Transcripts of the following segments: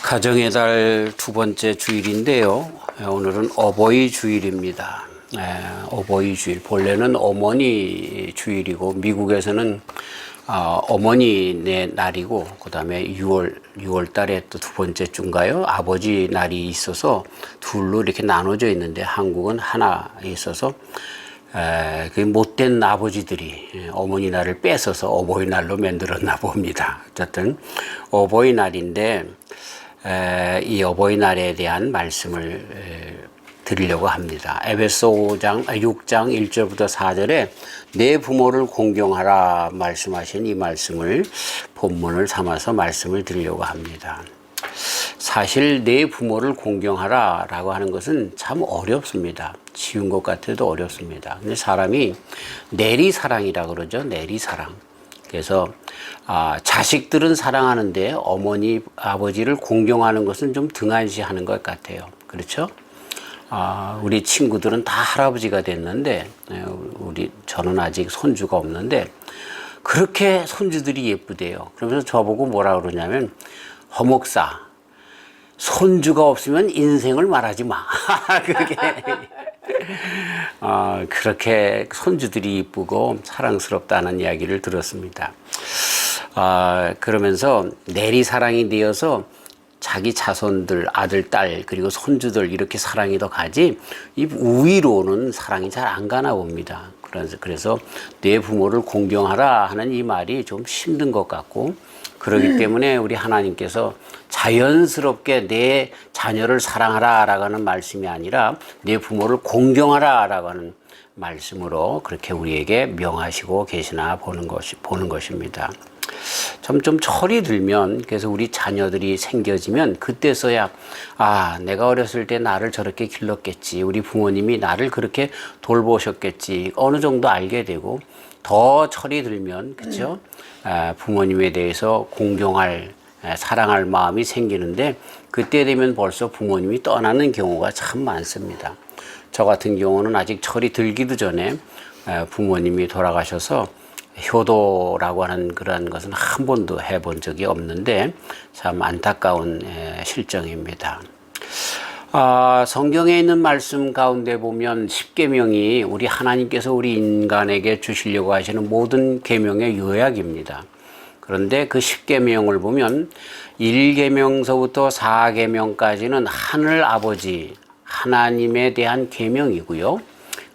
가정의 달 두 번째 주일인데요. 오늘은 어버이 주일입니다. 어버이 주일. 본래는 어머니 주일이고 미국에서는 어머니의 날이고 그다음에 6월 달에 또 두 번째 주인가요? 아버지 날이 있어서 둘로 이렇게 나눠져 있는데 한국은 하나 있어서 그 못된 아버지들이 어머니 날을 뺏어서 어버이날로 만들었나 봅니다. 어쨌든 어버이날인데 이 어버이날에 대한 말씀을 드리려고 합니다. 에베소 6장 1절부터 4절에 내 부모를 공경하라 말씀하신 이 말씀을 본문을 삼아서 말씀을 드리려고 합니다. 사실 내 부모를 공경하라 라고 하는 것은 참 어렵습니다. 쉬운 것 같아도 어렵습니다. 근데 사람이 내리사랑이라 그러죠. 내리사랑. 그래서 자식들은 사랑하는데 어머니, 아버지를 공경하는 것은 좀 등한시하는 것 같아요. 그렇죠? 우리 친구들은 다 할아버지가 됐는데 저는 아직 손주가 없는데 그렇게 손주들이 예쁘대요. 그러면서 저보고 뭐라 그러냐면 허목사 손주가 없으면 인생을 말하지 마. 그렇게 손주들이 이쁘고 사랑스럽다는 이야기를 들었습니다. 그러면서 내리사랑이 되어서 자기 자손들, 아들, 딸, 그리고 손주들 이렇게 사랑이 더 가지 이 우위로는 사랑이 잘 안 가나 봅니다. 그래서 내 부모를 공경하라 하는 이 말이 좀 힘든 것 같고 그렇기 때문에 우리 하나님께서 자연스럽게 내 자녀를 사랑하라 라고 하는 말씀이 아니라 내 부모를 공경하라 라고 하는 말씀으로 그렇게 우리에게 명하시고 계시나 보는 것입니다. 좀 철이 들면 그래서 우리 자녀들이 생겨지면 그때서야 내가 어렸을 때 나를 저렇게 길렀겠지, 우리 부모님이 나를 그렇게 돌보셨겠지 어느 정도 알게 되고 더 철이 들면 그렇죠? 부모님에 대해서 공경할 사랑할 마음이 생기는데 그때 되면 벌써 부모님이 떠나는 경우가 참 많습니다. 저 같은 경우는 아직 철이 들기도 전에 부모님이 돌아가셔서 효도라고 하는 그런 것은 한 번도 해본 적이 없는데 참 안타까운 실정입니다. 성경에 있는 말씀 가운데 보면 10계명이 우리 하나님께서 우리 인간에게 주시려고 하시는 모든 계명의 요약입니다. 그런데 그 10계명을 보면 1계명서부터 4계명까지는 하늘 아버지 하나님에 대한 계명이고요.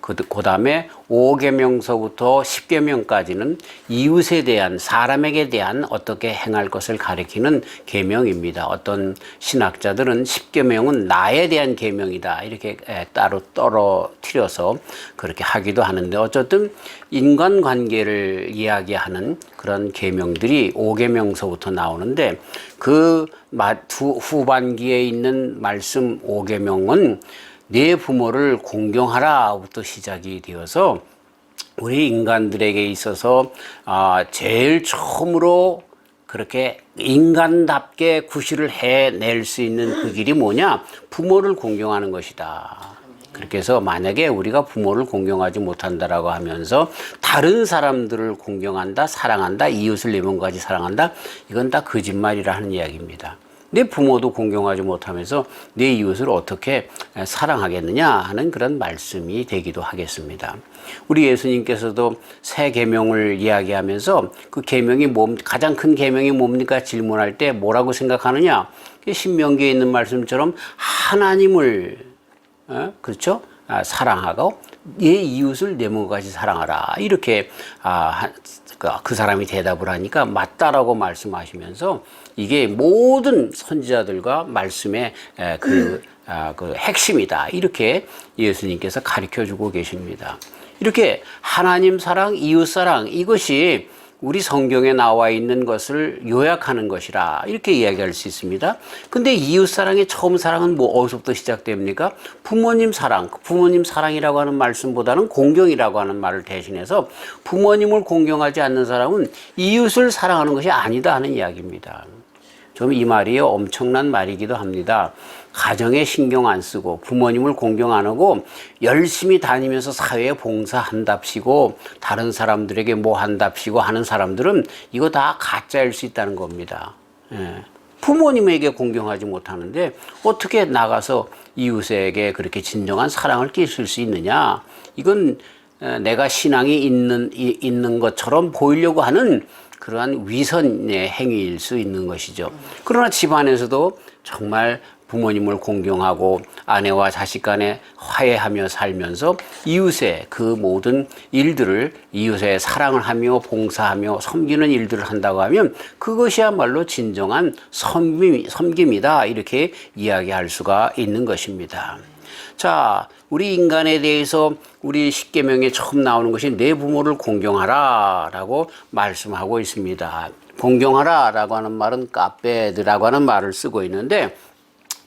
그 다음에 5계명서부터 10계명까지는 이웃에 대한 사람에게 대한 어떻게 행할 것을 가리키는 계명입니다. 어떤 신학자들은 10계명은 나에 대한 계명이다 이렇게 따로 떨어뜨려서 그렇게 하기도 하는데 어쨌든 인간관계를 이야기하는 그런 계명들이 5계명서부터 나오는데 그 후반기에 있는 말씀 5계명은 내 부모를 공경하라부터 시작이 되어서 우리 인간들에게 있어서 제일 처음으로 그렇게 인간답게 구실을 해낼 수 있는 그 길이 뭐냐? 부모를 공경하는 것이다. 그렇게 해서 만약에 우리가 부모를 공경하지 못한다라고 하면서 다른 사람들을 공경한다, 사랑한다, 이웃을 내 몸까지 사랑한다, 이건 다 거짓말이라 하는 이야기입니다. 내 부모도 공경하지 못하면서 내 이웃을 어떻게 사랑하겠느냐 하는 그런 말씀이 되기도 하겠습니다. 우리 예수님께서도 새 계명을 이야기하면서 그 계명이 가장 큰 계명이 뭡니까? 질문할 때 뭐라고 생각하느냐? 신명기에 있는 말씀처럼 하나님을 그렇죠? 사랑하고 내 이웃을 내 몸같이 사랑하라 이렇게 그 사람이 대답을 하니까 맞다라고 말씀하시면서 이게 모든 선지자들과 말씀의 그 핵심이다 이렇게 예수님께서 가르쳐주고 계십니다. 이렇게 하나님 사랑, 이웃 사랑 이것이 우리 성경에 나와 있는 것을 요약하는 것이라 이렇게 이야기할 수 있습니다. 근데 이웃 사랑의 처음 사랑은 어디서부터 시작됩니까? 부모님 사랑, 부모님 사랑이라고 하는 말씀보다는 공경이라고 하는 말을 대신해서 부모님을 공경하지 않는 사람은 이웃을 사랑하는 것이 아니다 하는 이야기입니다. 좀 이 말이 엄청난 말이기도 합니다. 가정에 신경 안 쓰고 부모님을 공경 안 하고 열심히 다니면서 사회에 봉사한답시고 다른 사람들에게 뭐 한답시고 하는 사람들은 이거 다 가짜일 수 있다는 겁니다. 부모님에게 공경하지 못하는데 어떻게 나가서 이웃에게 그렇게 진정한 사랑을 끼칠 수 있느냐? 이건 내가 신앙이 있는 것처럼 보이려고 하는 그러한 위선의 행위일 수 있는 것이죠. 그러나 집안에서도 정말 부모님을 공경하고 아내와 자식 간에 화해하며 살면서 이웃의 그 모든 일들을 이웃의 사랑을 하며 봉사하며 섬기는 일들을 한다고 하면 그것이야말로 진정한 섬김이다, 이렇게 이야기할 수가 있는 것입니다. 자, 우리 인간에 대해서 우리 십계명에 처음 나오는 것이 내 부모를 공경하라 라고 말씀하고 있습니다. 공경하라 라고 하는 말은 까베드라고 하는 말을 쓰고 있는데,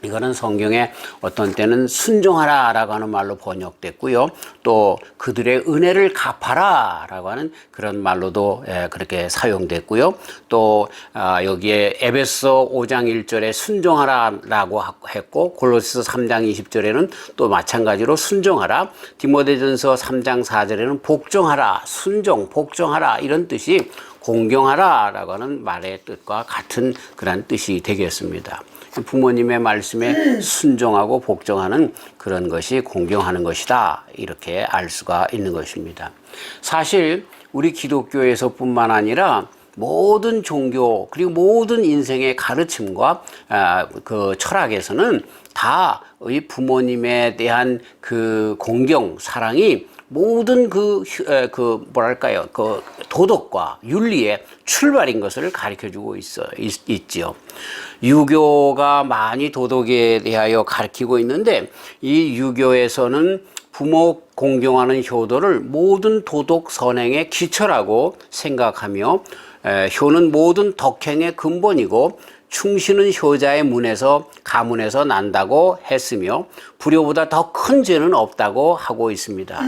이거는 성경에 어떤 때는 순종하라 라고 하는 말로 번역됐고요. 또 그들의 은혜를 갚아라 라고 하는 그런 말로도 그렇게 사용됐고요. 또 여기에 에베소 5장 1절에 순종하라 라고 했고, 골로새서 3장 20절에는 또 마찬가지로 순종하라, 디모데전서 3장 4절에는 복종하라, 순종, 복종하라, 이런 뜻이 공경하라 라고 하는 말의 뜻과 같은 그런 뜻이 되겠습니다. 부모님의 말씀에 순종하고 복종하는 그런 것이 공경하는 것이다, 이렇게 알 수가 있는 것입니다. 사실 우리 기독교에서 뿐만 아니라 모든 종교 그리고 모든 인생의 가르침과 그 철학에서는 다 이 부모님에 대한 그 공경, 사랑이 모든 그 뭐랄까요, 그 도덕과 윤리의 출발인 것을 가르쳐주고 있지요. 유교가 많이 도덕에 대하여 가르치고 있는데, 이 유교에서는 부모 공경하는 효도를 모든 도덕 선행의 기초라고 생각하며, 효는 모든 덕행의 근본이고 충신은 효자의 문에서 가문에서 난다고 했으며 불효보다 더 큰 죄는 없다고 하고 있습니다.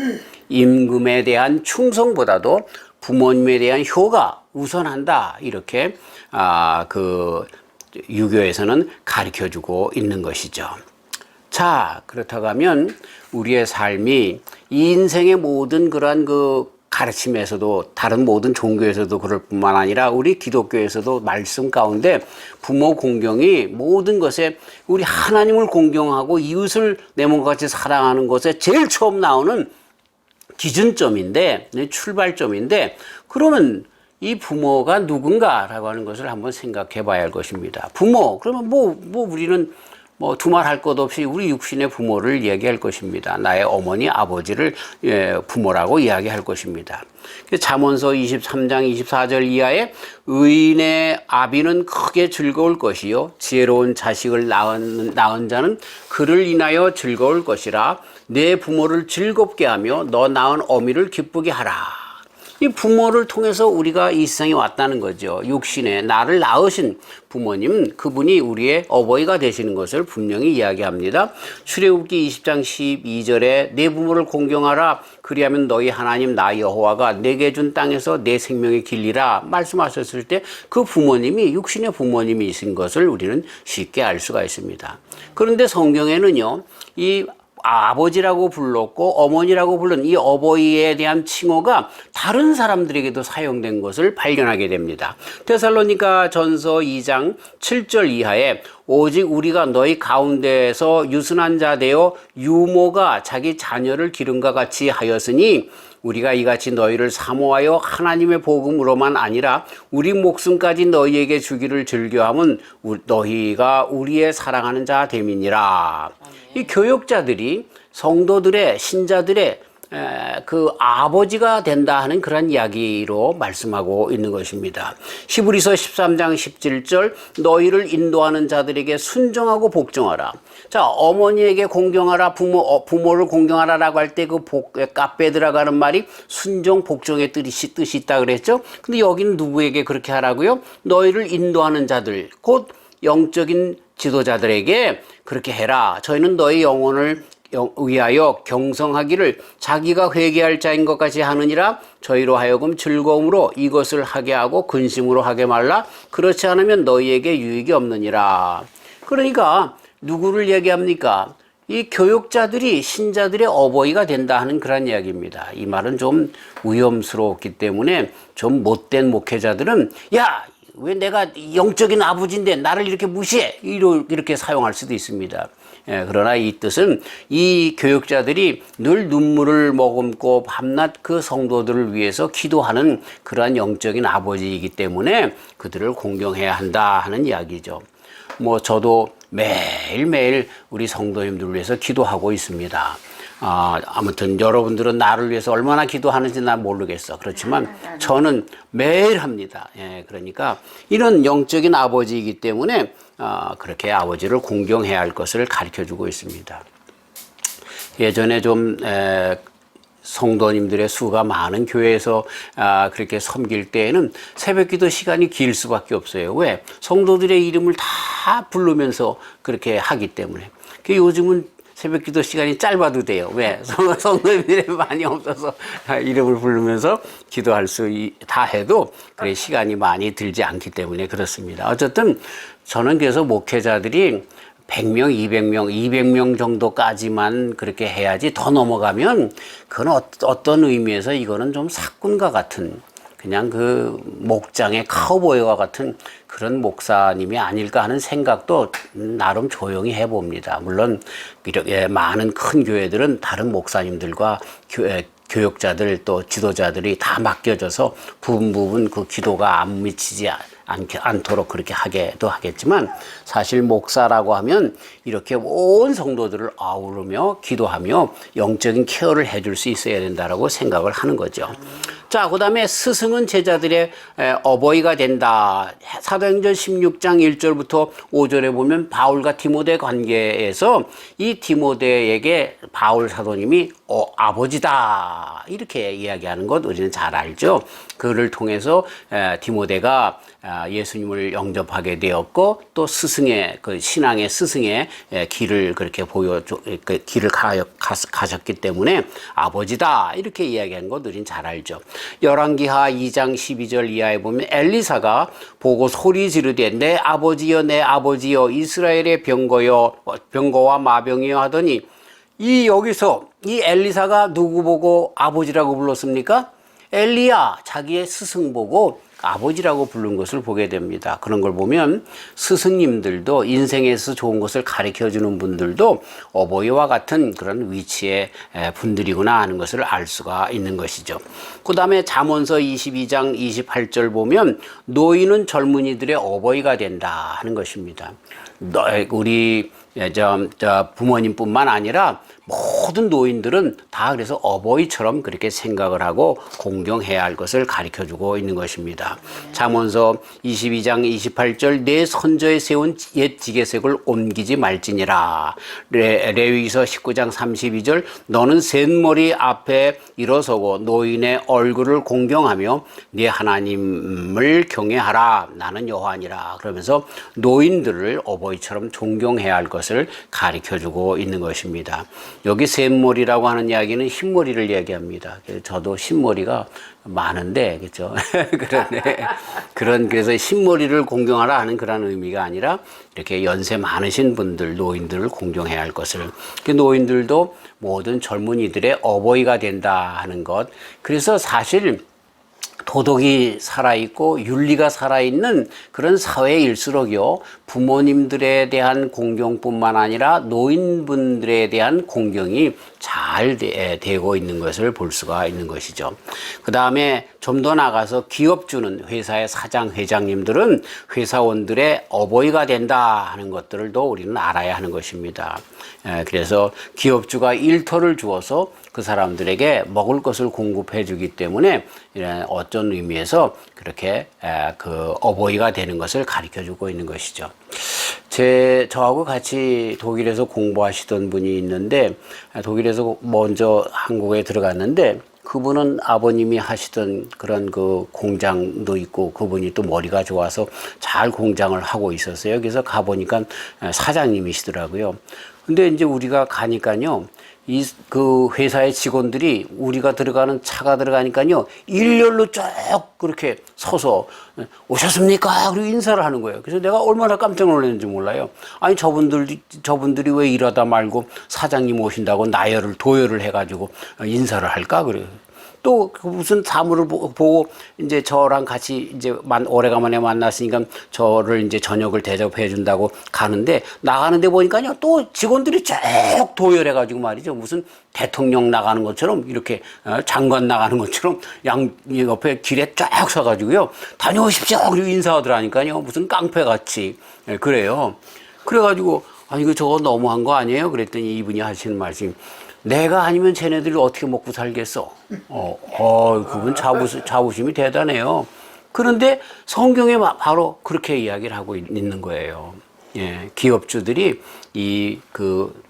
임금에 대한 충성보다도 부모님에 대한 효가 우선한다, 이렇게 그 유교에서는 가르쳐주고 있는 것이죠. 자, 그렇다고 하면 우리의 삶이 이 인생의 모든 그러한 그 가르침에서도, 다른 모든 종교에서도 그럴 뿐만 아니라 우리 기독교에서도 말씀 가운데 부모 공경이 모든 것에, 우리 하나님을 공경하고 이웃을 내 몸과 같이 사랑하는 것에 제일 처음 나오는 기준점인데, 출발점인데, 그러면 이 부모가 누군가라고 하는 것을 한번 생각해 봐야 할 것입니다. 부모, 그러면 우리는 두말할 것 없이 우리 육신의 부모를 이야기할 것입니다. 나의 어머니, 아버지를 부모라고 이야기할 것입니다. 잠언서 23장 24절 이하에 의인의 아비는 크게 즐거울 것이요 지혜로운 자식을 낳은 자는 그를 인하여 즐거울 것이라. 내 부모를 즐겁게 하며 너 낳은 어미를 기쁘게 하라. 이 부모를 통해서 우리가 이 세상에 왔다는 거죠. 육신에 나를 낳으신 부모님, 그분이 우리의 어버이가 되시는 것을 분명히 이야기합니다. 출애굽기 20장 12절에 내 부모를 공경하라. 그리하면 너희 하나님 나 여호와가 내게 준 땅에서 내 생명의 길리라 말씀하셨을 때 그 부모님이 육신의 부모님이신 것을 우리는 쉽게 알 수가 있습니다. 그런데 성경에는요, 이 아버지라고 불렀고 어머니라고 부른 이 어버이에 대한 칭호가 다른 사람들에게도 사용된 것을 발견하게 됩니다. 데살로니가 전서 2장 7절 이하에 오직 우리가 너희 가운데에서 유순한 자 되어 유모가 자기 자녀를 기름과 같이 하였으니 우리가 이같이 너희를 사모하여 하나님의 복음으로만 아니라 우리 목숨까지 너희에게 주기를 즐겨함은 너희가 우리의 사랑하는 자 됨이니라. 이 교역자들이 성도들의, 신자들의 그 아버지가 된다 하는 그런 이야기로 말씀하고 있는 것입니다. 히브리서 13장 17절 너희를 인도하는 자들에게 순종하고 복종하라. 자, 어머니에게 공경하라, 부모를 공경하라라고 할 때 그 까빼 들어가는 말이 순종, 복종의 뜻이 있다 그랬죠. 근데 여기는 누구에게 그렇게 하라고요? 너희를 인도하는 자들, 곧 영적인 지도자들에게 그렇게 해라. 저희는 너희 영혼을 위하여 경성하기를 자기가 회개할 자인 것 같이 하느니라. 저희로 하여금 즐거움으로 이것을 하게 하고 근심으로 하게 말라. 그렇지 않으면 너희에게 유익이 없느니라. 그러니까 누구를 얘기합니까? 이 교육자들이 신자들의 어버이가 된다 하는 그런 이야기입니다. 이 말은 좀 위험스럽기 때문에 좀 못된 목회자들은 야, 왜 내가 영적인 아버지인데 나를 이렇게 무시해? 이렇게 사용할 수도 있습니다. 예, 그러나 이 뜻은 이 교육자들이 늘 눈물을 머금고 밤낮 그 성도들을 위해서 기도하는 그러한 영적인 아버지이기 때문에 그들을 공경해야 한다 하는 이야기죠. 뭐 저도 매일매일 우리 성도님들을 위해서 기도하고 있습니다. 아무튼 여러분들은 나를 위해서 얼마나 기도하는지 난 모르겠어. 그렇지만 저는 매일 합니다. 예, 그러니까 이런 영적인 아버지이기 때문에 그렇게 아버지를 공경해야 할 것을 가르쳐주고 있습니다. 예전에 좀 성도님들의 수가 많은 교회에서 그렇게 섬길 때에는 새벽기도 시간이 길 수밖에 없어요. 왜? 성도들의 이름을 다 부르면서 그렇게 하기 때문에. 요즘은 새벽기도 시간이 짧아도 돼요. 왜? 성도님들이 많이 없어서 이름을 부르면서 기도할 수 다 해도 그래 시간이 많이 들지 않기 때문에 그렇습니다. 어쨌든 저는 그래서 목회자들이 100명, 200명 정도까지만 그렇게 해야지 더 넘어가면 그건 어떤 의미에서 이거는 좀 사꾼과 같은 그냥 그 목장의 카우보이와 같은 그런 목사님이 아닐까 하는 생각도 나름 조용히 해봅니다. 물론 이렇게 많은 큰 교회들은 다른 목사님들과 교육자들 또 지도자들이 다 맡겨져서 부분 그 기도가 안 미치지 않도록 그렇게 하게도 하겠지만 사실 목사라고 하면 이렇게 온 성도들을 아우르며 기도하며 영적인 케어를 해줄 수 있어야 된다라고 생각을 하는 거죠. 자, 그 다음에 스승은 제자들의 어버이가 된다. 사도행전 16장 1절부터 5절에 보면 바울과 디모데 관계에서 이 디모데에게 바울 사도님이 아버지다 이렇게 이야기하는 것 우리는 잘 알죠. 그를 통해서 디모데가 예수님을 영접하게 되었고 또 스승의 그 신앙의 스승의 길을 그렇게 그 길을 가셨기 때문에 아버지다 이렇게 이야기하는 것 우리는 잘 알죠. 열왕기하 2장 12절 이하에 보면 엘리사가 보고 소리 지르되 내 아버지여 이스라엘의 병거와 마병이여 하더니 여기서 이 엘리사가 누구 보고 아버지라고 불렀습니까? 엘리야 자기의 스승 보고 아버지라고 부른 것을 보게 됩니다. 그런 걸 보면 스승님들도 인생에서 좋은 것을 가르쳐주는 분들도 어버이와 같은 그런 위치의 분들이구나 하는 것을 알 수가 있는 것이죠. 그 다음에 잠언서 22장 28절 보면 노인은 젊은이들의 어버이가 된다 하는 것입니다. 우리 부모님뿐만 아니라 모든 노인들은 다 그래서 어버이처럼 그렇게 생각을 하고 공경해야 할 것을 가르쳐주고 있는 것입니다. 잠언서 22장 28절 내 선저에 세운 옛 지게색을 옮기지 말지니라. 레위기서 19장 32절 너는 셋머리 앞에 일어서고 노인의 얼굴을 공경하며 네 하나님을 경외하라. 나는 여호와니라. 그러면서 노인들을 어버이처럼 존경해야 할 것을 가르쳐주고 있는 것입니다. 여기 샘머리라고 하는 이야기는 흰머리를 얘기합니다. 저도 흰머리가 많은데, 그렇죠? 그래서 흰머리를 공경하라 하는 그런 의미가 아니라 이렇게 연세 많으신 분들, 노인들을 공경해야 할 것을. 노인들도 모든 젊은이들의 어버이가 된다 하는 것. 그래서 사실 도덕이 살아있고 윤리가 살아있는 그런 사회일수록요 부모님들에 대한 공경뿐만 아니라 노인분들에 대한 공경이 잘 되고 있는 것을 볼 수가 있는 것이죠. 그 다음에 좀 더 나가서 기업주는 회사의 사장, 회장님들은 회사원들의 어버이가 된다 하는 것들도 우리는 알아야 하는 것입니다. 그래서 기업주가 일터를 주어서 그 사람들에게 먹을 것을 공급해 주기 때문에 어떤 의미에서 그렇게 그 어버이가 되는 것을 가르쳐 주고 있는 것이죠. 저하고 같이 독일에서 공부하시던 분이 있는데 독일에서 먼저 한국에 들어갔는데 그분은 아버님이 하시던 그런 그 공장도 있고 그분이 또 머리가 좋아서 잘 공장을 하고 있었어요. 그래서 가보니까 사장님이시더라고요. 근데 이제 우리가 가니까요. 그 회사의 직원들이 우리가 들어가는 차가 들어가니까요. 일렬로 쭉 그렇게 서서 오셨습니까? 그리고 인사를 하는 거예요. 그래서 내가 얼마나 깜짝 놀랐는지 몰라요. 아니 저분들이 왜 일하다 말고 사장님 오신다고 도열을 해가지고 인사를 할까? 그래요. 또 그 무슨 사물을 보고 이제 저랑 같이 이제 오래간만에 만났으니까 저를 이제 저녁을 대접해 준다고 가는데 나가는데 보니까요 또 직원들이 쭉 도열해가지고 말이죠 무슨 대통령 나가는 것처럼 이렇게 장관 나가는 것처럼 양 옆에 길에 쫙 서가지고요 다녀오십시오 그리고 인사하더라니까요 무슨 깡패같이 그래요. 그래가지고 이거 저거 너무한 거 아니에요? 그랬더니 이분이 하시는 말씀이 내가 아니면 쟤네들이 어떻게 먹고 살겠어? 그분 자부심이 대단해요. 그런데 성경에 바로 그렇게 이야기를 하고 있는 거예요. 예, 기업주들이 그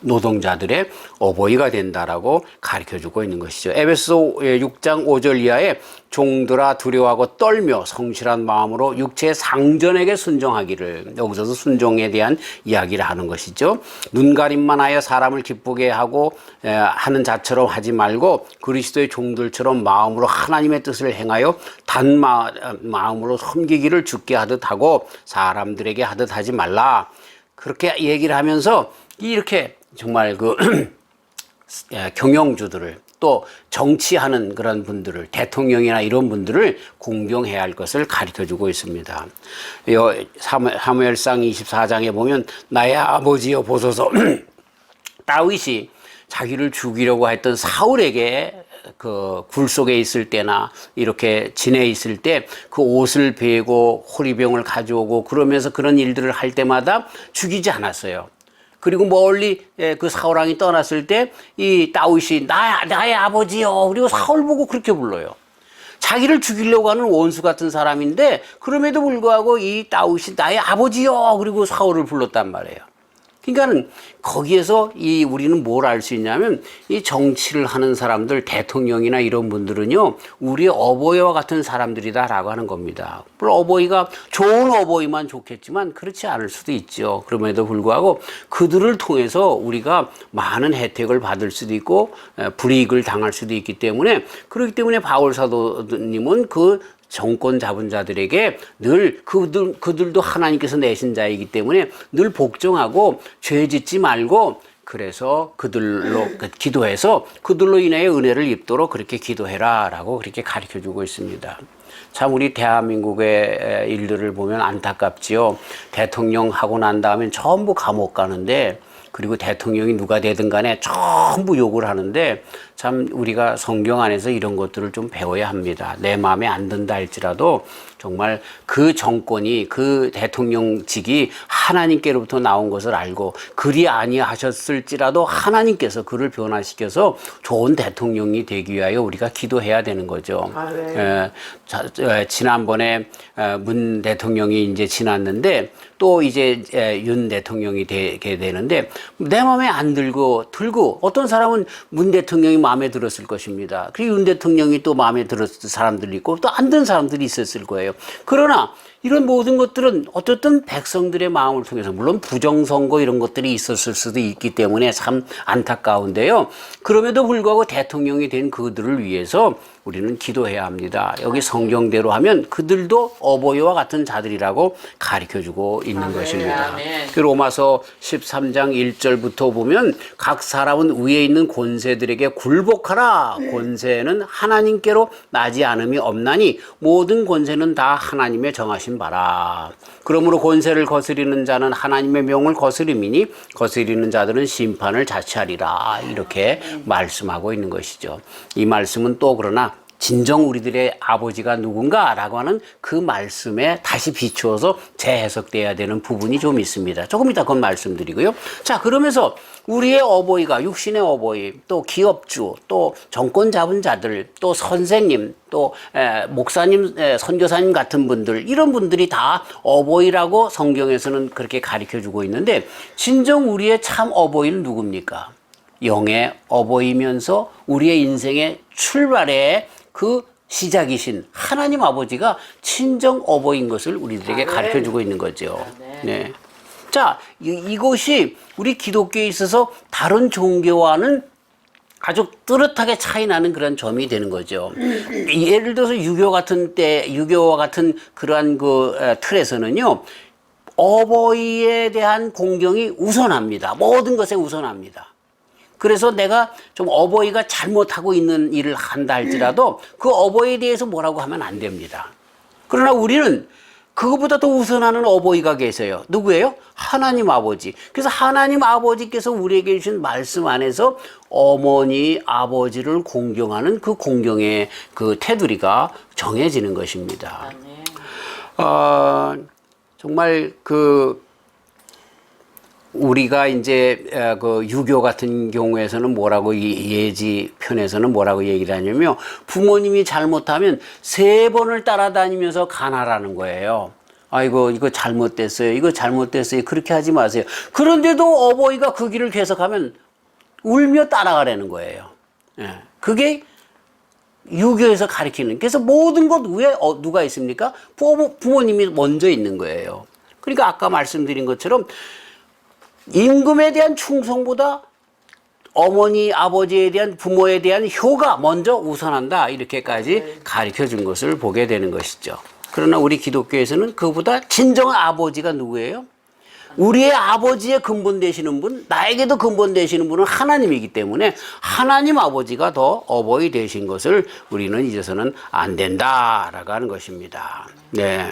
노동자들의 어버이가 된다라고 가르쳐주고 있는 것이죠. 에베소 6장 5절 이하에 종들아 두려워하고 떨며 성실한 마음으로 육체의 상전에게 순종하기를 여기서도 순종에 대한 이야기를 하는 것이죠. 눈가림만 하여 사람을 기쁘게 하고 하는 자처럼 하지 말고 그리스도의 종들처럼 마음으로 하나님의 뜻을 행하여 마음으로 섬기기를 주께 하듯 하고 사람들에게 하듯 하지 말라. 그렇게 얘기를 하면서 이렇게 정말 그 경영주들을 또 정치하는 그런 분들을 대통령이나 이런 분들을 공경해야 할 것을 가르쳐주고 있습니다. 사무엘상 24장에 보면 나의 아버지여 보소서 다윗이 자기를 죽이려고 했던 사울에게 그 굴 속에 있을 때나 이렇게 지내 있을 때 그 옷을 베고 호리병을 가져오고 그러면서 그런 일들을 할 때마다 죽이지 않았어요. 그리고 멀리 그 사울왕이 떠났을 때 이 다윗이 나의 아버지요 그리고 사울 보고 그렇게 불러요. 자기를 죽이려고 하는 원수 같은 사람인데 그럼에도 불구하고 이 다윗이 나의 아버지요 그리고 사울을 불렀단 말이에요. 그러니까는 거기에서 우리는 뭘 알 수 있냐면 이 정치를 하는 사람들 대통령이나 이런 분들은요 우리의 어버이와 같은 사람들이다라고 하는 겁니다. 물론 어버이가 좋은 어버이만 좋겠지만 그렇지 않을 수도 있죠. 그럼에도 불구하고 그들을 통해서 우리가 많은 혜택을 받을 수도 있고 불이익을 당할 수도 있기 때문에 그렇기 때문에 바울 사도님은 그 정권 잡은 자들에게 늘 그들도 하나님께서 내신 자이기 때문에 늘 복종하고 죄 짓지 말고 그래서 그들로 기도해서 그들로 인해 은혜를 입도록 그렇게 기도해라 라고 그렇게 가르쳐 주고 있습니다. 참 우리 대한민국의 일들을 보면 안타깝지요. 대통령 하고 난 다음에 전부 감옥 가는데 그리고 대통령이 누가 되든 간에 전부 욕을 하는데 참 우리가 성경 안에서 이런 것들을 좀 배워야 합니다. 내 마음에 안 든다 할지라도 정말 그 정권이 그 대통령직이 하나님께로부터 나온 것을 알고 그리 아니하셨을지라도 하나님께서 그를 변화시켜서 좋은 대통령이 되기 위하여 우리가 기도해야 되는 거죠. 네. 지난번에 문 대통령이 이제 지났는데 또 이제 윤 대통령이 되게 되는데 내 마음에 안 들고 어떤 사람은 문 대통령이 마음에 들었을 것입니다. 그리고 윤 대통령이 또 마음에 들었을 사람들이 있고 또 안 든 사람들이 있었을 거예요. 그러나 이런 모든 것들은 어쨌든 백성들의 마음을 통해서 물론 부정선거 이런 것들이 있었을 수도 있기 때문에 참 안타까운데요. 그럼에도 불구하고 대통령이 된 그들을 위해서 우리는 기도해야 합니다. 여기 성경대로 하면 그들도 어버이와 같은 자들이라고 가르쳐주고 있는 것입니다. 로마서 13장 1절부터 보면 각 사람은 위에 있는 권세들에게 굴복하라. 권세는 하나님께로 나지 않음이 없나니 모든 권세는 다 하나님의 정하신 바라. 그러므로 권세를 거스리는 자는 하나님의 명을 거스림이니 거스리는 자들은 심판을 자취하리라. 이렇게 말씀하고 있는 것이죠. 이 말씀은 또 그러나 진정 우리들의 아버지가 누군가라고 하는 그 말씀에 다시 비추어서 재해석돼야 되는 부분이 좀 있습니다. 조금 이따 그건 말씀드리고요. 자, 그러면서 우리의 어버이가 육신의 어버이, 또 기업주, 또 정권 잡은 자들, 또 선생님, 또 목사님, 선교사님 같은 분들, 이런 분들이 다 어버이라고 성경에서는 그렇게 가르쳐주고 있는데 진정 우리의 참 어버이는 누굽니까? 영의 어버이면서 우리의 인생의 출발에 그 시작이신 하나님 아버지가 친정 어버이인 것을 우리들에게 가르쳐주고 있는 거죠. 네. 자, 이것이 우리 기독교에 있어서 다른 종교와는 아주 뚜렷하게 차이 나는 그런 점이 되는 거죠. 예를 들어서 유교와 같은 그러한 그 틀에서는요, 어버이에 대한 공경이 우선합니다. 모든 것에 우선합니다. 그래서 내가 좀 어버이가 잘못하고 있는 일을 한다 할지라도 그 어버이에 대해서 뭐라고 하면 안 됩니다. 그러나 우리는 그것보다 더 우선하는 어버이가 계세요. 누구예요? 하나님 아버지. 그래서 하나님 아버지께서 우리에게 주신 말씀 안에서 어머니, 아버지를 공경하는 그 공경의 그 테두리가 정해지는 것입니다. 정말 우리가 이제 그 유교 같은 경우에서는 뭐라고 예지 편에서는 뭐라고 얘기를 하냐면 부모님이 잘못하면 3번을 따라다니면서 간하라는 거예요. 아이고 이거 잘못됐어요. 이거 잘못됐어요. 그렇게 하지 마세요. 그런데도 어버이가 그 길을 계속하면 울며 따라가라는 거예요. 예. 그게 유교에서 가르치는. 그래서 모든 것 위에 누가 있습니까? 부모님이 먼저 있는 거예요. 그러니까 아까 말씀드린 것처럼 임금에 대한 충성보다 어머니, 아버지에 대한 부모에 대한 효가 먼저 우선한다. 이렇게까지 가르쳐 준 것을 보게 되는 것이죠. 그러나 우리 기독교에서는 그보다 진정한 아버지가 누구예요? 우리의 아버지의 근본 되시는 분, 나에게도 근본 되시는 분은 하나님이기 때문에 하나님 아버지가 더 어버이 되신 것을 우리는 이제서는 안 된다라고 하는 것입니다. 네.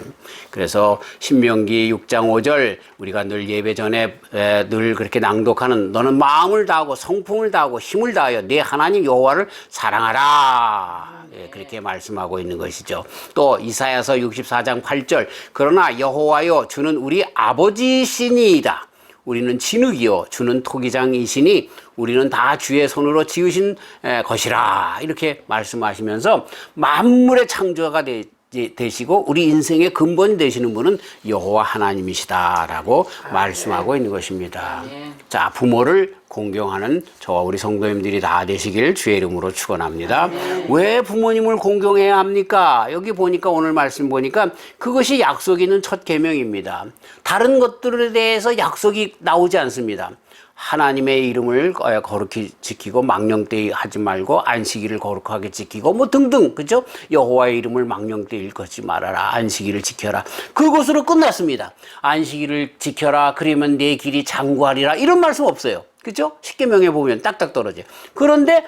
그래서 신명기 6장 5절 우리가 늘 예배 전에 늘 그렇게 낭독하는 너는 마음을 다하고 성품을 다하고 힘을 다하여 네 하나님 여호와를 사랑하라. 예, 그렇게 말씀하고 있는 것이죠. 또 이사야서 64장 8절 그러나 여호와여 주는 우리 아버지시니이다. 우리는 진흙이요 주는 토기장이시니 우리는 다 주의 손으로 지으신 것이라. 이렇게 말씀하시면서 만물의 창조가 되시고 우리 인생의 근본이 되시는 분은 여호와 하나님이시다라고 말씀하고 있는 것입니다. 자, 부모를 공경하는 저와 우리 성도님들이 다 되시길 주의 이름으로 축원합니다. 왜 부모님을 공경해야 합니까? 여기 보니까 오늘 말씀 보니까 그것이 약속이 있는 첫 계명입니다. 다른 것들에 대해서 약속이 나오지 않습니다. 하나님의 이름을 거룩히 지키고 망령되이 하지 말고 안식일을 거룩하게 지키고 뭐 등등, 그죠? 여호와의 이름을 망령되이 일컫지 말아라. 안식일을 지켜라. 그것으로 끝났습니다. 안식일을 지켜라. 그러면 내 길이 장구하리라. 이런 말씀 없어요. 그죠? 십계명에 보면 딱딱 떨어져요. 그런데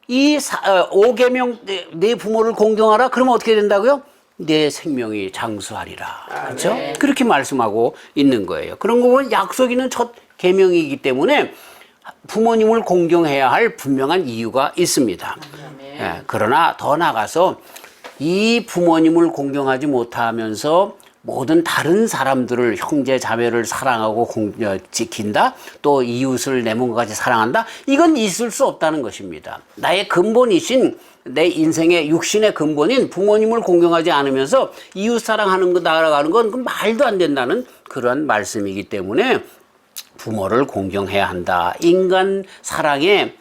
이 5계명 내 부모를 공경하라. 그러면 어떻게 된다고요? 내 생명이 장수하리라. 그렇죠? 그렇게 말씀하고 있는 거예요. 그런 거 보면 약속 있는 첫 계명이기 때문에 부모님을 공경해야 할 분명한 이유가 있습니다. 예, 그러나 더 나아가서 이 부모님을 공경하지 못하면서 모든 다른 사람들을 형제 자매를 사랑하고 지킨다, 또 이웃을 내 몸과 같이 사랑한다, 이건 있을 수 없다는 것입니다. 나의 근본이신 내 인생의 육신의 근본인 부모님을 공경하지 않으면서 이웃 사랑하는 거 나아가는 건 말도 안 된다는 그런 말씀이기 때문에 부모를 공경해야 한다. 인간 사랑의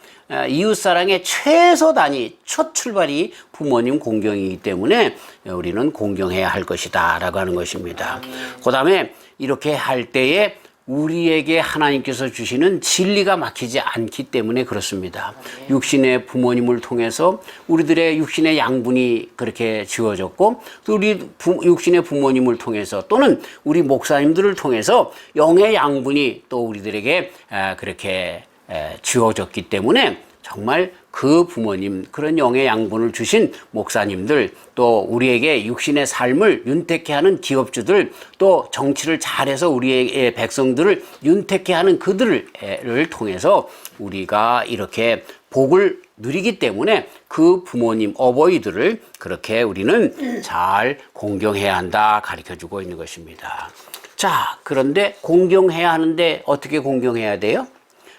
이웃 사랑의 최소 단위, 첫 출발이 부모님 공경이기 때문에 우리는 공경해야 할 것이다 라고 하는 것입니다. 그 다음에 이렇게 할 때에 우리에게 하나님께서 주시는 진리가 막히지 않기 때문에 그렇습니다. 육신의 부모님을 통해서 우리들의 육신의 양분이 그렇게 지어졌고, 또 우리 육신의 부모님을 통해서 또는 우리 목사님들을 통해서 영의 양분이 또 우리들에게 그렇게 지어졌기 때문에 정말 그 부모님, 그런 영의 양분을 주신 목사님들, 또 우리에게 육신의 삶을 윤택케 하는 기업주들, 또 정치를 잘해서 우리의 백성들을 윤택케 하는 그들을 통해서 우리가 이렇게 복을 누리기 때문에 그 부모님, 어버이들을 그렇게 우리는 잘 공경해야 한다 가르쳐주고 있는 것입니다. 자, 그런데 공경해야 하는데 어떻게 공경해야 돼요?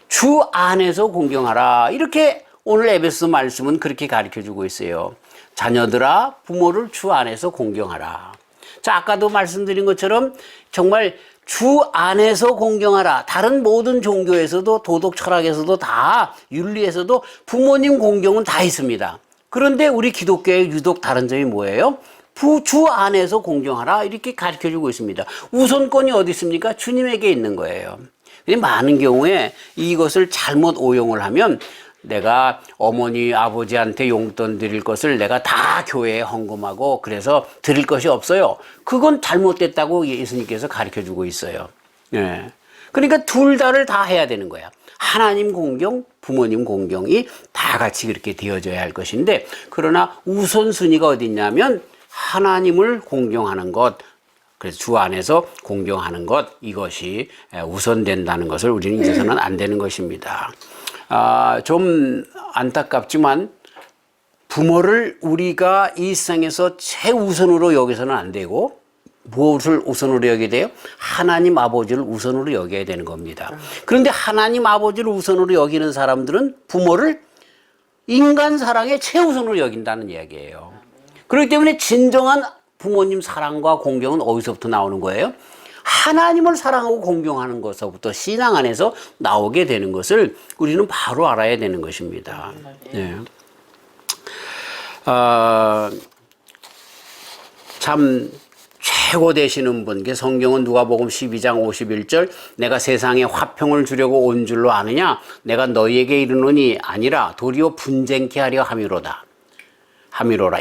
주 안에서 공경하라. 이렇게 오늘 에베소 말씀은 그렇게 가르쳐주고 있어요. 자녀들아, 부모를 주 안에서 공경하라. 자, 아까도 말씀드린 것처럼 정말 주 안에서 공경하라. 다른 모든 종교에서도 도덕 철학에서도 다 윤리에서도 부모님 공경은 다 있습니다. 그런데 우리 기독교의 유독 다른 점이 뭐예요? 주 안에서 공경하라. 이렇게 가르쳐주고 있습니다. 우선권이 어디 있습니까? 주님에게 있는 거예요. 많은 경우에 이것을 잘못 오용을 하면 내가 어머니 아버지한테 용돈 드릴 것을 내가 다 교회에 헌금하고 그래서 드릴 것이 없어요. 그건 잘못됐다고 예수님께서 가르쳐주고 있어요. 예. 그러니까 둘 다를 다 해야 되는 거야. 하나님 공경, 부모님 공경이 다 같이 그렇게 되어져야 할 것인데, 그러나 우선순위가 어디 있냐면 하나님을 공경하는 것, 그래서 주 안에서 공경하는 것, 이것이 우선된다는 것을 우리는 잊어서는 안 되는 것입니다. 좀 안타깝지만 부모를 우리가 이 세상에서 최우선으로 여기서는 안 되고, 무엇을 우선으로 여겨야 돼요? 하나님 아버지를 우선으로 여겨야 되는 겁니다. 그런데 하나님 아버지를 우선으로 여기는 사람들은 부모를 인간 사랑의 최우선으로 여긴다는 이야기예요. 그렇기 때문에 진정한 부모님 사랑과 공경은 어디서부터 나오는 거예요? 하나님을 사랑하고 공경하는 것서부터 신앙 안에서 나오게 되는 것을 우리는 바로 알아야 되는 것입니다. 네. 참 최고 되시는 분께 성경은 누가복음 12장 51절 내가 세상에 화평을 주려고 온 줄로 아느냐 내가 너희에게 이르노니 아니라 도리어 분쟁케 하려 함이로다.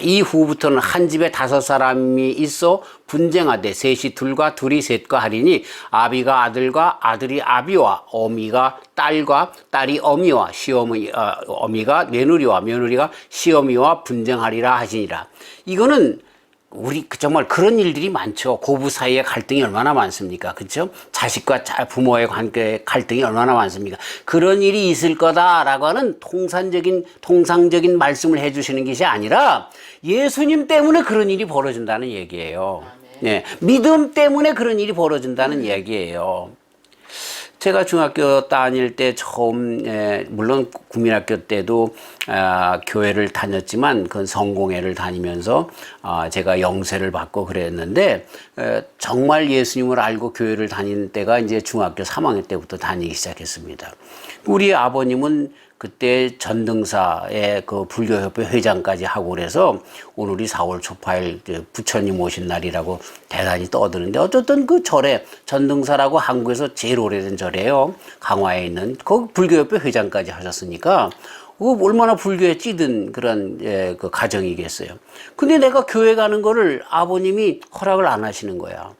이후부터는 한 집에 5사람이 있어 분쟁하되 셋이 둘과 둘이 셋과 하리니 아비가 아들과 아들이 아비와 어미가 딸과 딸이 어미와 어미가 며느리와 며느리가 시어미와 분쟁하리라 하시니라. 이거는 우리 정말 그런 일들이 많죠. 고부 사이에 갈등이 얼마나 많습니까? 그렇죠? 자식과 부모의 관계에 갈등이 얼마나 많습니까? 그런 일이 있을 거다라고 하는 통상적인 말씀을 해주시는 것이 아니라 예수님 때문에 그런 일이 벌어진다는 얘기예요. 네, 믿음 때문에 그런 일이 벌어진다는 얘기예요. 제가 중학교 다닐 때 처음, 물론 국민학교 때도 교회를 다녔지만 그건 성공회를 다니면서 제가 영세를 받고 그랬는데 정말 예수님을 알고 교회를 다닌 때가 이제 중학교 3학년 때부터 다니기 시작했습니다. 우리 아버님은 그때 전등사의 그 불교협회 회장까지 하고 그래서 오늘이 4월 초파일 부처님 오신 날이라고 대단히 떠드는데 어쨌든 그 절에 전등사라고 한국에서 제일 오래된 절이에요. 강화에 있는 그 불교협회 회장까지 하셨으니까 얼마나 불교에 찌든 그런 그 가정이겠어요. 근데 내가 교회 가는 거를 아버님이 허락을 안 하시는 거야.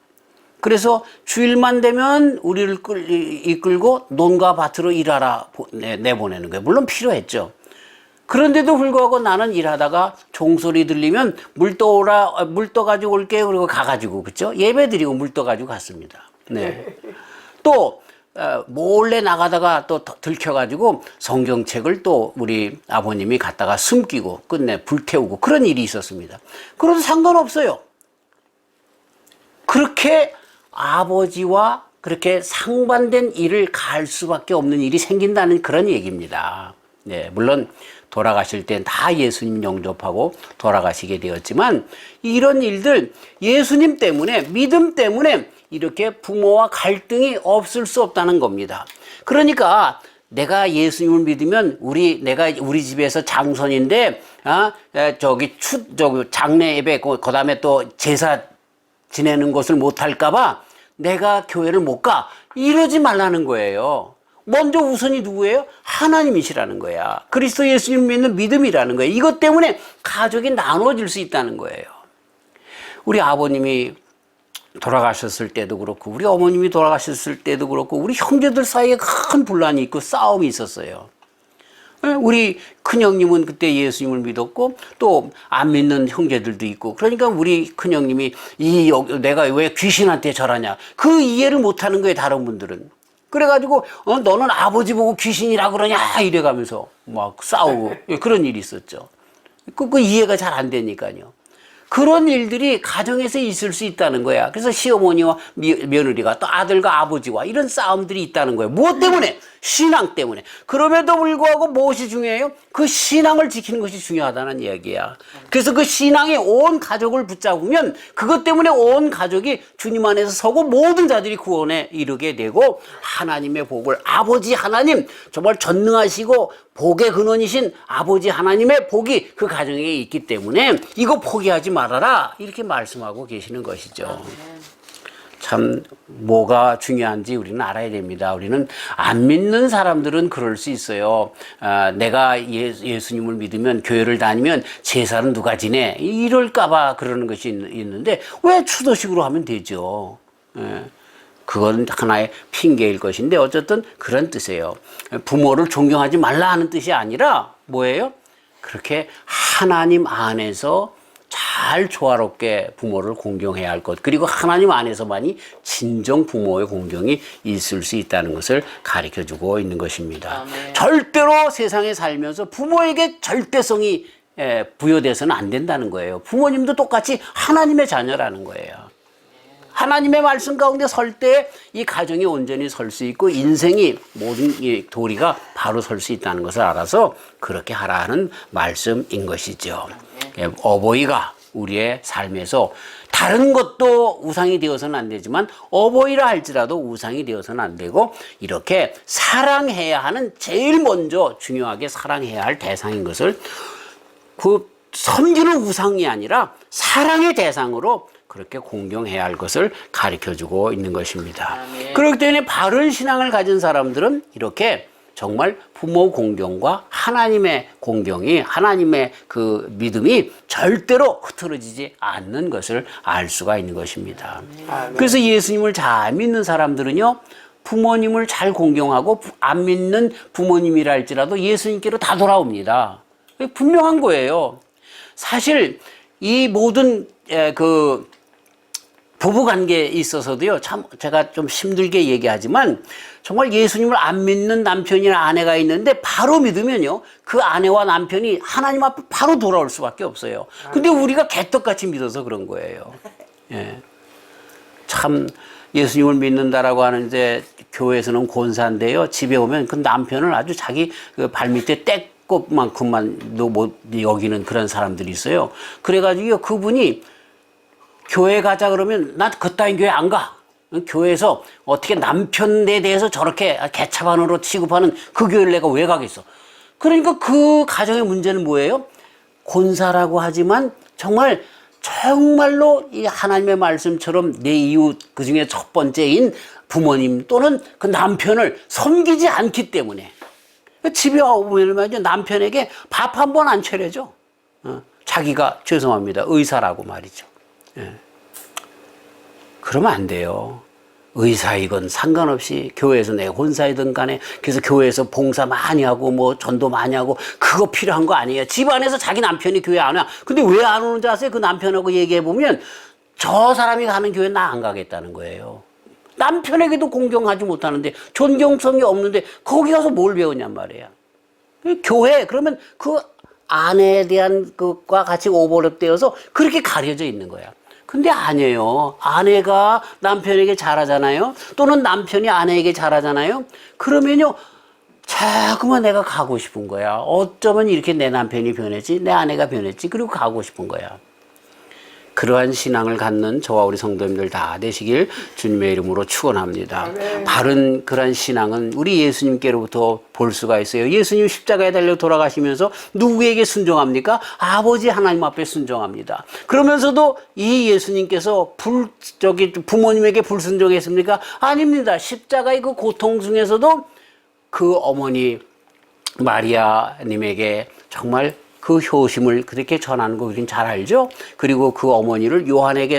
그래서 주일만 되면 우리를 이끌고 논과 밭으로 일하라 내보내는 거예요. 물론 필요했죠. 그런데도 불구하고 나는 일하다가 종소리 들리면 물 떠가지고 올게요. 그리고 가가지고, 그쵸? 예배 드리고 물 떠가지고 갔습니다. 네. 또, 몰래 나가다가 또 들켜가지고 성경책을 또 우리 아버님이 갖다가 숨기고 끝내 불태우고 그런 일이 있었습니다. 그래도 상관없어요. 그렇게 아버지와 그렇게 상반된 일을 갈 수밖에 없는 일이 생긴다는 그런 얘기입니다. 네, 물론 돌아가실 땐 다 예수님 영접하고 돌아가시게 되었지만 이런 일들 예수님 때문에 믿음 때문에 이렇게 부모와 갈등이 없을 수 없다는 겁니다. 그러니까 내가 예수님을 믿으면 내가 우리 집에서 장손인데 저기 장례 예배 그다음에 또 제사 지내는 것을 못할까봐 내가 교회를 못 가. 이러지 말라는 거예요. 먼저 우선이 누구예요? 하나님이시라는 거야. 그리스도 예수님 믿는 믿음이라는 거예요. 이것 때문에 가족이 나눠질 수 있다는 거예요. 우리 아버님이 돌아가셨을 때도 그렇고 우리 어머님이 돌아가셨을 때도 그렇고 우리 형제들 사이에 큰 분란이 있고 싸움이 있었어요. 우리 큰형님은 그때 예수님을 믿었고 또 안 믿는 형제들도 있고 그러니까 우리 큰형님이 내가 왜 귀신한테 절하냐 그 이해를 못하는 거예요. 다른 분들은. 그래가지고 너는 아버지 보고 귀신이라 그러냐 이래가면서 막 싸우고 그런 일이 있었죠. 그 이해가 잘 안 되니까요. 그런 일들이 가정에서 있을 수 있다는 거야. 그래서 시어머니와 며느리가 또 아들과 아버지와 이런 싸움들이 있다는 거예요. 무엇 때문에? 신앙 때문에. 그럼에도 불구하고 무엇이 중요해요? 그 신앙을 지키는 것이 중요하다는 이야기야. 그래서 그 신앙에 온 가족을 붙잡으면 그것 때문에 온 가족이 주님 안에서 서고 모든 자들이 구원에 이르게 되고 하나님의 복을 아버지 하나님 정말 전능하시고 복의 근원이신 아버지 하나님의 복이 그 가정에 있기 때문에 이거 포기하지 말아라 이렇게 말씀하고 계시는 것이죠. 참 뭐가 중요한지 우리는 알아야 됩니다. 우리는 안 믿는 사람들은 그럴 수 있어요. 내가 예수님을 믿으면 교회를 다니면 제사는 누가 지내? 이럴까 봐 그러는 것이 있는데 왜 추도식으로 하면 되죠. 그건 하나의 핑계일 것인데 어쨌든 그런 뜻이에요. 부모를 존경하지 말라 하는 뜻이 아니라 뭐예요? 그렇게 하나님 안에서 잘 조화롭게 부모를 공경해야 할 것, 그리고 하나님 안에서만이 진정 부모의 공경이 있을 수 있다는 것을 가르쳐주고 있는 것입니다. 절대로 세상에 살면서 부모에게 절대성이 부여돼서는 안 된다는 거예요. 부모님도 똑같이 하나님의 자녀라는 거예요. 하나님의 말씀 가운데 설 때 이 가정이 온전히 설 수 있고 인생이 모든 이 도리가 바로 설 수 있다는 것을 알아서 그렇게 하라는 말씀인 것이죠. 어버이가 우리의 삶에서 다른 것도 우상이 되어서는 안 되지만 어버이라 할지라도 우상이 되어서는 안 되고 이렇게 사랑해야 하는 제일 먼저 중요하게 사랑해야 할 대상인 것을 그 섬기는 우상이 아니라 사랑의 대상으로 그렇게 공경해야 할 것을 가르쳐주고 있는 것입니다. 그렇기 때문에 바른 신앙을 가진 사람들은 이렇게 정말 부모 공경과 하나님의 공경이 하나님의 그 믿음이 절대로 흐트러지지 않는 것을 알 수가 있는 것입니다. 그래서 예수님을 잘 믿는 사람들은요 부모님을 잘 공경하고 안 믿는 부모님이라 할지라도 예수님께로 다 돌아옵니다. 분명한 거예요. 사실 이 모든 그 부부관계에 있어서도요, 참, 제가 좀 힘들게 얘기하지만, 정말 예수님을 안 믿는 남편이나 아내가 있는데, 바로 믿으면요, 그 아내와 남편이 하나님 앞에 바로 돌아올 수밖에 없어요. 근데 우리가 개떡같이 믿어서 그런 거예요. 예. 참, 예수님을 믿는다라고 하는데, 교회에서는 권사인데요, 집에 오면 그 남편을 아주 자기 그 발밑에 떼꼽만큼만도 못 여기는 그런 사람들이 있어요. 그래가지고 그분이 교회 가자 그러면 난 그따윈 교회 안 가. 교회에서 어떻게 남편에 대해서 저렇게 개차반으로 취급하는 그 교회를 내가 왜 가겠어. 그러니까 그 가정의 문제는 뭐예요? 권사라고 하지만 정말로 이 하나님의 말씀처럼 내 이웃 그중에 첫 번째인 부모님 또는 그 남편을 섬기지 않기 때문에 집에 오면 말이죠. 남편에게 밥 한 번 안 차려줘. 자기가 죄송합니다. 의사라고 말이죠. 예. 그러면 안 돼요. 의사이건 상관없이 교회에서 내 혼사이든 간에 그래서 교회에서 봉사 많이 하고 뭐 전도 많이 하고 그거 필요한 거 아니에요. 집안에서 자기 남편이 교회 안 와. 근데 왜 안 오는지 아세요? 그 남편하고 얘기해 보면 저 사람이 가는 교회 나 안 가겠다는 거예요. 남편에게도 공경하지 못하는데 존경성이 없는데 거기 가서 뭘 배우냔 말이에요. 교회 그러면 그 아내에 대한 것과 같이 오버랩 되어서 그렇게 가려져 있는 거야. 근데 아니에요. 아내가 남편에게 잘하잖아요. 또는 남편이 아내에게 잘하잖아요. 그러면요, 자꾸만 내가 가고 싶은 거야. 어쩌면 이렇게 내 남편이 변했지, 내 아내가 변했지, 그리고 가고 싶은 거야. 그러한 신앙을 갖는 저와 우리 성도님들 다 되시길 주님의 이름으로 축원합니다. 바른 그러한 신앙은 우리 예수님께로부터 볼 수가 있어요. 예수님 십자가에 달려 돌아가시면서 누구에게 순종합니까? 아버지 하나님 앞에 순종합니다. 그러면서도 이 예수님께서 부모님에게 불순종했습니까? 아닙니다. 십자가의 그 고통 중에서도 그 어머니 마리아님에게 정말 그 효심을 그렇게 전하는 거 우리는 잘 알죠? 그리고 그 어머니를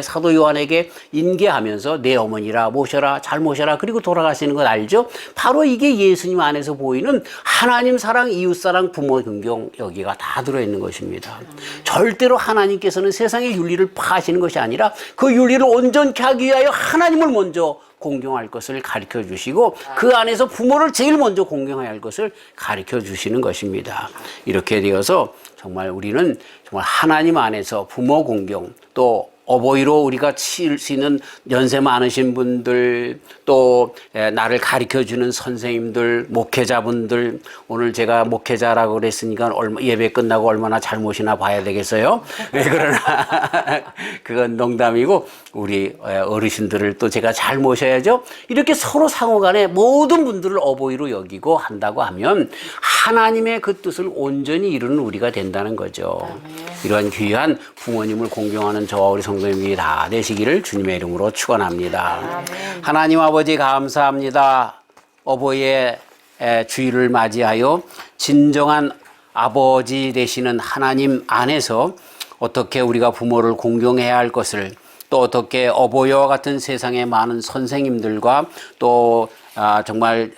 사도 요한에게 인계하면서 내 어머니라 모셔라, 잘 모셔라, 그리고 돌아가시는 걸 알죠? 바로 이게 예수님 안에서 보이는 하나님 사랑, 이웃 사랑, 부모 존경 여기가 다 들어있는 것입니다. 절대로 하나님께서는 세상의 윤리를 파하시는 것이 아니라 그 윤리를 온전케 하기 위하여 하나님을 먼저 공경할 것을 가르쳐 주시고 그 안에서 부모를 제일 먼저 공경해야 할 것을 가르쳐 주시는 것입니다. 이렇게 되어서 정말 우리는 정말 하나님 안에서 부모 공경 또 어버이로 우리가 치일 수 있는 연세 많으신 분들 또 나를 가르쳐주는 선생님들 목회자분들 오늘 제가 목회자라고 그랬으니까 예배 끝나고 얼마나 잘못이나 봐야 되겠어요. 그러나 그건 농담이고 우리 어르신들을 또 제가 잘 모셔야죠. 이렇게 서로 상호간에 모든 분들을 어버이로 여기고 한다고 하면 하나님의 그 뜻을 온전히 이루는 우리가 된다는 거죠. 이러한 귀한 부모님을 공경하는 저와 우리 성도님이 다 되시기를 주님의 이름으로 축원합니다. 하나님 아버지 감사합니다. 어버이의 주일을 맞이하여 진정한 아버지 되시는 하나님 안에서 어떻게 우리가 부모를 공경해야 할 것을 또 어떻게 어버이와 같은 세상의 많은 선생님들과 또 정말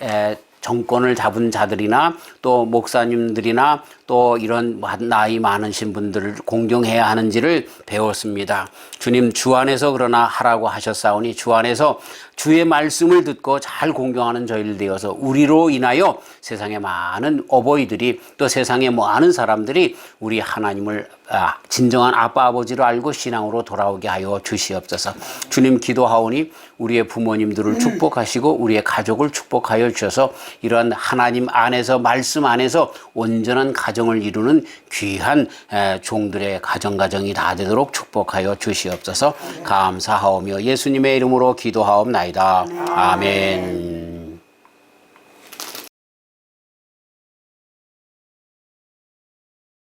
정권을 잡은 자들이나 또 목사님들이나 또 이런 나이 많으신 분들을 공경해야 하는지를 배웠습니다. 주님 주 안에서 그러나 하라고 하셨사오니 주 안에서 주의 말씀을 듣고 잘 공경하는 저희를 되어서 우리로 인하여 세상에 많은 어버이들이 또 세상에 많은 사람들이 우리 하나님을 진정한 아빠 아버지로 알고 신앙으로 돌아오게 하여 주시옵소서. 주님 기도하오니 우리의 부모님들을 축복하시고 우리의 가족을 축복하여 주셔서 이런 하나님 안에서 말씀 안에서 온전한 가정을 이루는 귀한 종들의 가정이 다 되도록 축복하여 주시옵소서. 감사하오며 예수님의 이름으로 기도하옵나이다. 아멘.